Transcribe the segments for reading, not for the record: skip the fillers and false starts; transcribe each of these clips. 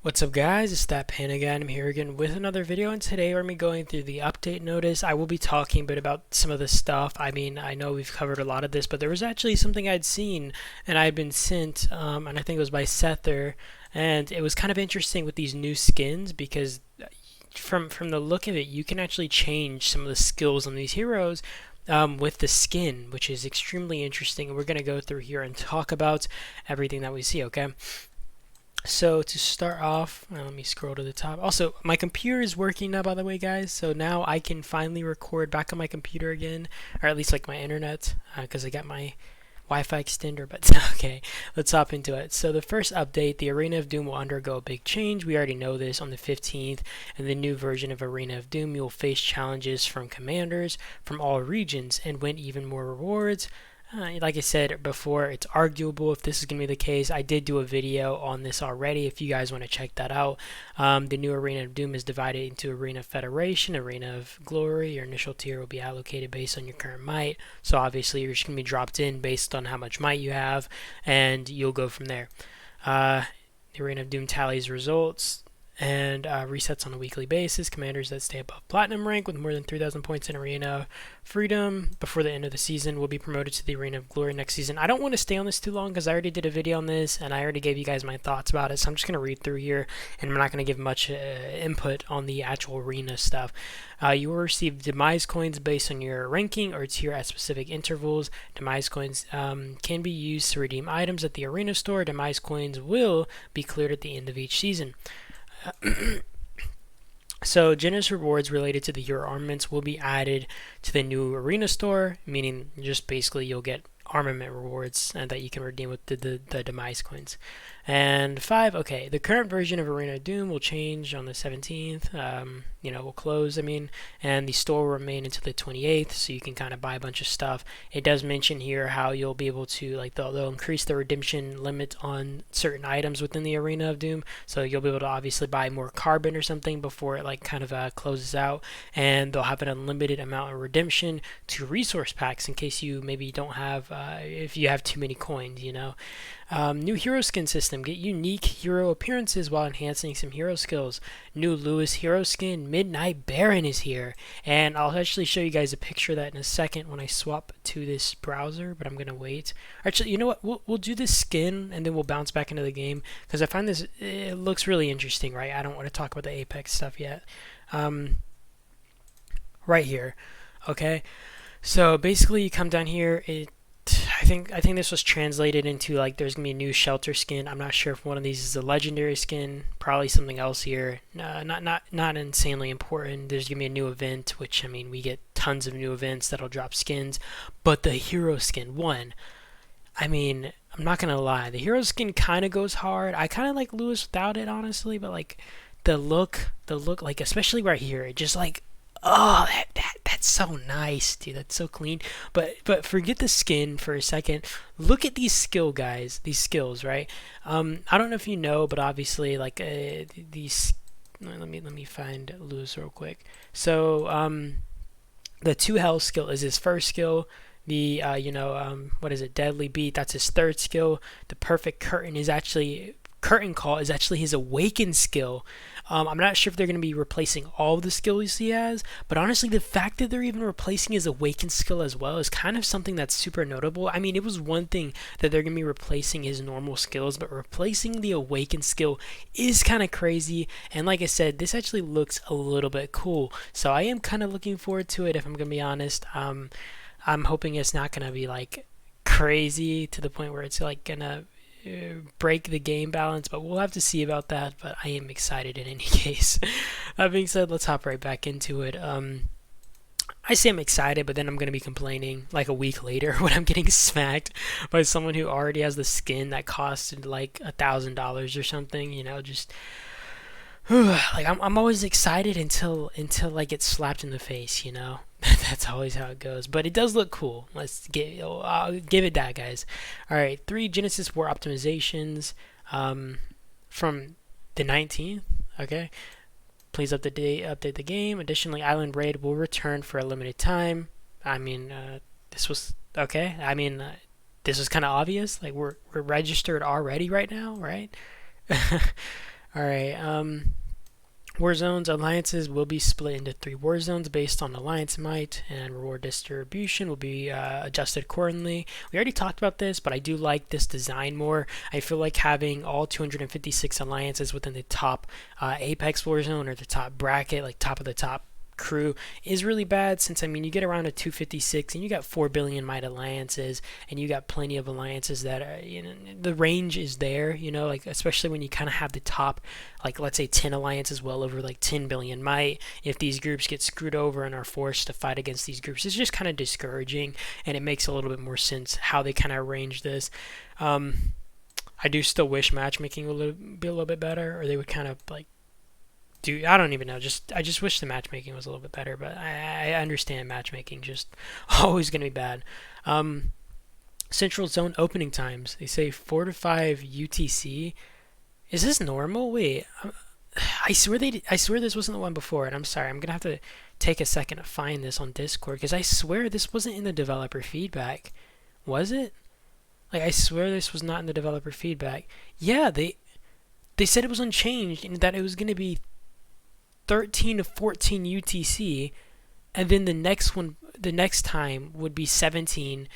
What's up guys, it's that Pan again. I'm here again with another video, and today we're going to be going through the update notice. I will be talking a bit about some of the stuff. I mean, I know we've covered a lot of this, but there was actually something I'd seen and I had been sent, and I think it was by Sether, and it was kind of interesting with these new skins because from the look of it, you can actually change some of the skills on these heroes with the skin, which is extremely interesting. And we're going to go through here and talk about everything that we see, okay? So to start off, let me scroll to the top. Also, my computer is working now, by the way, guys. So now I can finally record back on my computer again, or at least like my internet, because I got my Wi-Fi extender. But okay, let's hop into it. So the first update, the Arena of Doom will undergo a big change. We already know this. On the 15th, in the new version of Arena of Doom, you'll face challenges from commanders from all regions and win even more rewards. Like I said before, it's arguable if this is going to be the case. I did do a video on this already if you guys want to check that out. The new Arena of Doom is divided into Arena of Federation, Arena of Glory. Your initial tier will be allocated based on your current might. So obviously you're just going to be dropped in based on how much might you have, and you'll go from there. The Arena of Doom tallies results and resets on a weekly basis. Commanders that stay above platinum rank with more than 3,000 points in Arena Freedom before the end of the season will be promoted to the Arena of Glory next season. I don't want to stay on this too long because I already did a video on this and I already gave you guys my thoughts about it, so I'm just going to read through here and I'm not going to give much input on the actual arena stuff. You will receive demise coins based on your ranking or tier at specific intervals. Demise coins can be used to redeem items at the arena store. Demise coins will be cleared at the end of each season. So generous rewards related to the hero armaments will be added to the new arena store, meaning just basically you'll get armament rewards and that you can redeem with the demise coins. And 5, okay, the current version of Arena of Doom will change on the 17th. Will close, and the store will remain until the 28th, so you can kind of buy a bunch of stuff. It does mention here how you'll be able to, like, they'll increase the redemption limit on certain items within the Arena of Doom, so you'll be able to obviously buy more carbon or something before it, like, kind of closes out, and they'll have an unlimited amount of redemption to resource packs in case you maybe don't have, if you have too many coins, New hero skin system. Get unique hero appearances while enhancing some hero skills. New Lewis hero skin, Midnight Baron, is here. And I'll actually show you guys a picture of that in a second when I swap to this browser, but I'm going to wait. Actually, you know what? We'll do this skin and then we'll bounce back into the game because I find this, it looks really interesting, right? I don't want to talk about the Apex stuff yet. Right here. Okay. So basically you come down here, I think this was translated into, like, there's gonna be a new shelter skin. I'm not sure if one of these is a legendary skin. Probably something else here. Not insanely important. There's gonna be a new event, which we get tons of new events that'll drop skins. But the hero skin one, I'm not gonna lie, the hero skin kind of goes hard. I kind of like Lewis without it, honestly, but like the look, like especially right here, it just like, oh, that's so nice, dude. That's so clean. But forget the skin for a second. Look at these guys. These skills, right? I don't know if you know, but obviously, like these. Let me find Lewis real quick. So the 2 health skill is his first skill. The what is it? Deadly Beat. That's his third skill. The perfect curtain call is actually his awakened skill. I'm not sure if they're going to be replacing all of the skills he has, but honestly, the fact that they're even replacing his awakened skill as well is kind of something that's super notable. It was one thing that they're going to be replacing his normal skills, but replacing the awakened skill is kind of crazy. And like I said, this actually looks a little bit cool. So I am kind of looking forward to it, if I'm going to be honest. I'm hoping it's not going to be like crazy to the point where it's like going to break the game balance, but we'll have to see about that. But I am excited in any case. That being said, let's hop right back into it. I say I'm excited, but then I'm going to be complaining like a week later when I'm getting smacked by someone who already has the skin that costed like $1,000 or something. Just like I'm always excited until I get slapped in the face. That's always how it goes. But it does look cool. I'll give it that, guys. All right, 3 Genesis War optimizations from the 19th. Okay, please update the game. Additionally, Island Raid will return for a limited time. This was okay. This was kind of obvious. Like we're registered already right now, right? All right. War zones alliances will be split into 3 war zones based on alliance might, and reward distribution will be adjusted accordingly. We already talked about this, but I do like this design more. I feel like having all 256 alliances within the top Apex war zone, or the top bracket, like top of the top crew, is really bad, since I mean you get around a 256 and you got 4 billion might alliances, and you got plenty of alliances that are, the range is there, like especially when you kind of have the top, like let's say 10 alliances well over like 10 billion might. If these groups get screwed over and are forced to fight against these groups, it's just kind of discouraging, and it makes a little bit more sense how they kind of arrange this. I do still wish matchmaking would be a little bit better, or they would kind of like I don't even know. I just wish the matchmaking was a little bit better, but I understand matchmaking just always going to be bad. Central zone opening times. They say 4 to 5 UTC. Is this normal? Wait, I swear this wasn't the one before, and I'm sorry. I'm gonna have to take a second to find this on Discord, because I swear this wasn't in the developer feedback. Was it? Like, I swear this was not in the developer feedback. Yeah, they said it was unchanged and that it was gonna be 13 to 14 UTC, and then the next time would be 17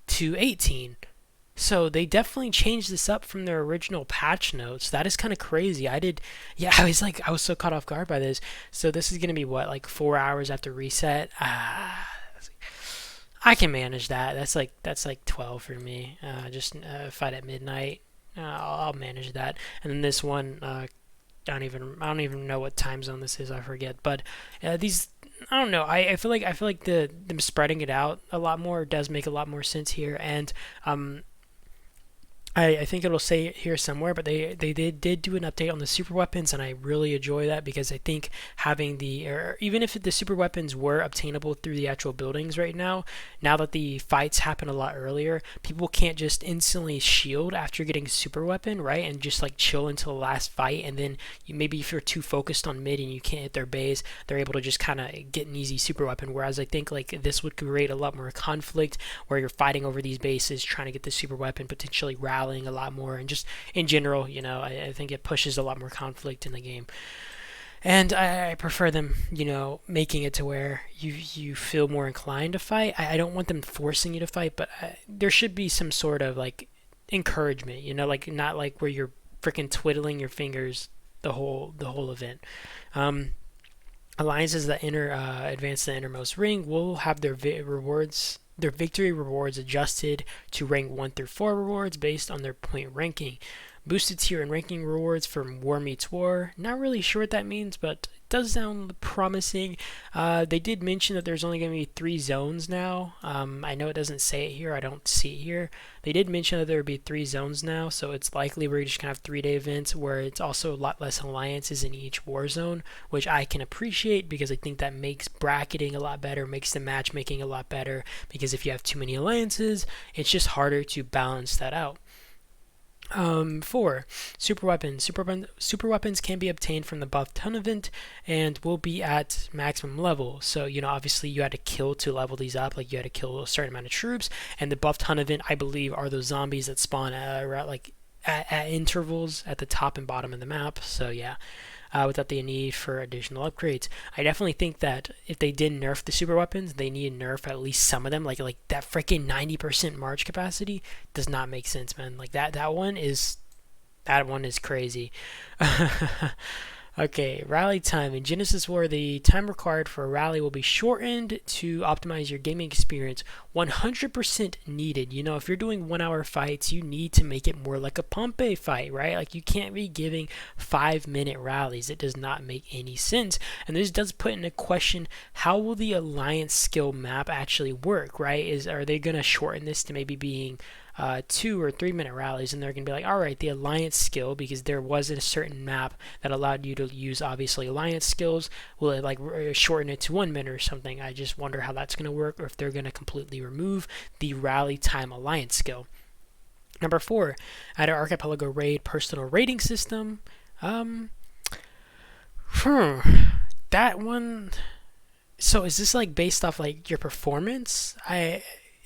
to 18. So they definitely changed this up from their original patch notes. That is kind of crazy. Yeah, I was so caught off guard by this. So this is gonna be what, like 4 hours after reset. I can manage that. That's like 12 for me. Just fight at midnight. I'll manage that. And then this one, I don't even know what time zone this is. I forget. But these, I don't know. I feel like them spreading it out a lot more does make a lot more sense here. And I think it'll say it here somewhere, but they did do an update on the super weapons, and I really enjoy that, because I think having or even if the super weapons were obtainable through the actual buildings right now that the fights happen a lot earlier, people can't just instantly shield after getting a super weapon, right, and just like chill until the last fight, and then maybe if you're too focused on mid and you can't hit their base, they're able to just kind of get an easy super weapon. Whereas I think like this would create a lot more conflict, where you're fighting over these bases trying to get the super weapon, potentially rallying a lot more, and just in general, I think it pushes a lot more conflict in the game. And I prefer them, making it to where you feel more inclined to fight. I don't want them forcing you to fight, but there should be some sort of like encouragement, like not like where you're freaking twiddling your fingers the whole event. Alliances that advance the innermost ring will have their victory rewards adjusted to rank 1 through 4 rewards based on their point ranking. Boosted tier and ranking rewards from War Meets War. Not really sure what that means, but it does sound promising. They did mention that there's only going to be 3 zones now. I know it doesn't say it here. I don't see it here. They did mention that there would be 3 zones now, so it's likely we're just going to have 3-day events where it's also a lot less alliances in each war zone, which I can appreciate, because I think that makes bracketing a lot better, makes the matchmaking a lot better, because if you have too many alliances, it's just harder to balance that out. 4. Super weapons. Super weapons can be obtained from the buff ton event and will be at maximum level. So, obviously you had to kill to level these up. Like, you had to kill a certain amount of troops. And the buff ton event, I believe, are those zombies that spawn at intervals at the top and bottom of the map. So, yeah. Without the need for additional upgrades. I definitely think that if they did nerf the super weapons, they need to nerf at least some of them. Like that freaking 90% March capacity does not make sense, man. Like that one is crazy. Okay, rally time. In Genesis War, the time required for a rally will be shortened to optimize your gaming experience. 100% needed. If you're doing 1-hour fights, you need to make it more like a Pompeii fight, right? Like, you can't be giving 5-minute rallies. It does not make any sense. And this does put into question, how will the alliance skill map actually work, right? Are they going to shorten this to maybe being 2 or 3 minute rallies, and they're going to be like, all right, the alliance skill, because there was a certain map that allowed you to use obviously alliance skills, will it like shorten it to 1 minute or something? I just wonder how that's going to work, or if they're going to completely remove the rally time alliance skill. Number 4, add an archipelago raid personal rating system. That one. So is this like based off like your performance?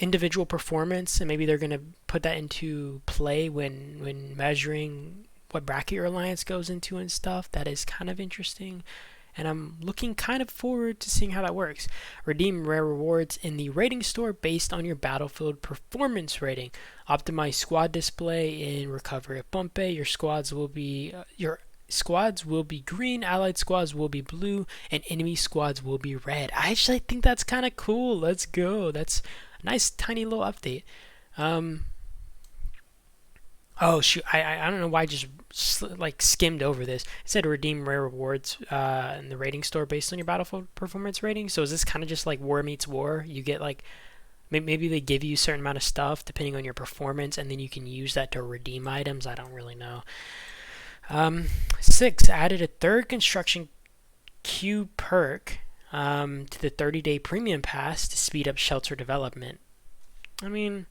Individual performance, and maybe they're going to put that into play when measuring what bracket your alliance goes into and stuff. That is kind of interesting, and I'm looking kind of forward to seeing how that works. Redeem rare rewards in the rating store based on your battlefield performance rating. Optimize squad display in Recovery of Pompey. Your squads will be green, allied squads will be blue, and enemy squads will be red. I actually think that's kind of cool. Let's go. That's a nice tiny little update. Oh shoot, I don't know why I just like skimmed over this. It said redeem rare rewards in the rating store based on your battlefield performance rating. So is this kind of just like War Meets War? You get like maybe they give you a certain amount of stuff depending on your performance, and then you can use that to redeem items. I don't really know. 6 added a third construction queue perk to the 30-day premium pass to speed up shelter development. I mean,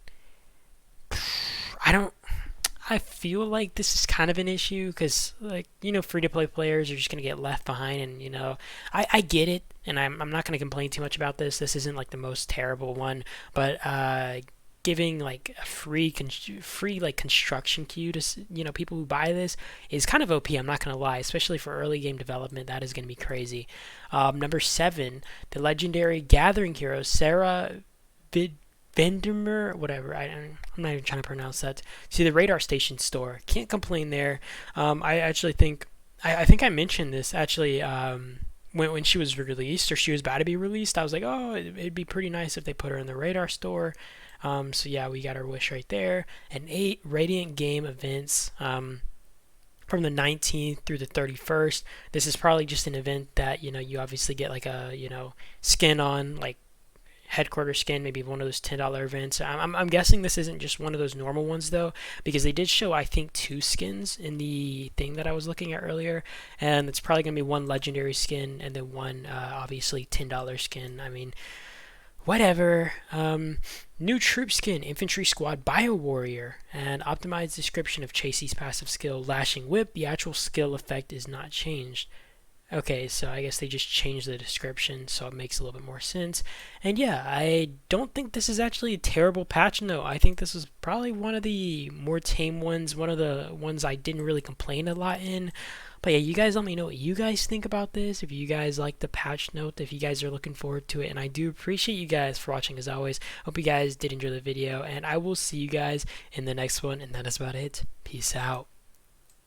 I feel like this is kind of an issue because, like, free-to-play players are just going to get left behind, and, I get it, and I'm not going to complain too much about this. This isn't, like, the most terrible one, but giving, like, a free like, construction queue to, people who buy this is kind of OP, I'm not going to lie, especially for early game development. That is going to be crazy. Number 7, the legendary gathering hero, Sarah Vendermer, whatever. I'm not even trying to pronounce that. See the radar station store. Can't complain there. I actually think I think I mentioned this actually when she was released, or she was about to be released. I was like, oh, it'd be pretty nice if they put her in the radar store. So yeah, we got our wish right there. And 8 Radiant Game events. From the 19th through the 31st. This is probably just an event that you obviously get like a skin on, like headquarters skin, maybe one of those $10 events. I'm guessing this isn't just one of those normal ones though, because they did show I think 2 skins in the thing that I was looking at earlier, and it's probably gonna be one legendary skin and then one obviously $10 skin. I mean, whatever. New troop skin, infantry squad bio warrior, and optimized description of Chasey's passive skill, lashing whip. The actual skill effect is not changed. Okay, so I guess they just changed the description, so it makes a little bit more sense. And yeah, I don't think this is actually a terrible patch. No, I think this is probably one of the more tame ones, one of the ones I didn't really complain a lot in. But yeah, you guys let me know what you guys think about this, if you guys like the patch note, if you guys are looking forward to it. And I do appreciate you guys for watching as always. Hope you guys did enjoy the video, and I will see you guys in the next one. And that is about it. Peace out.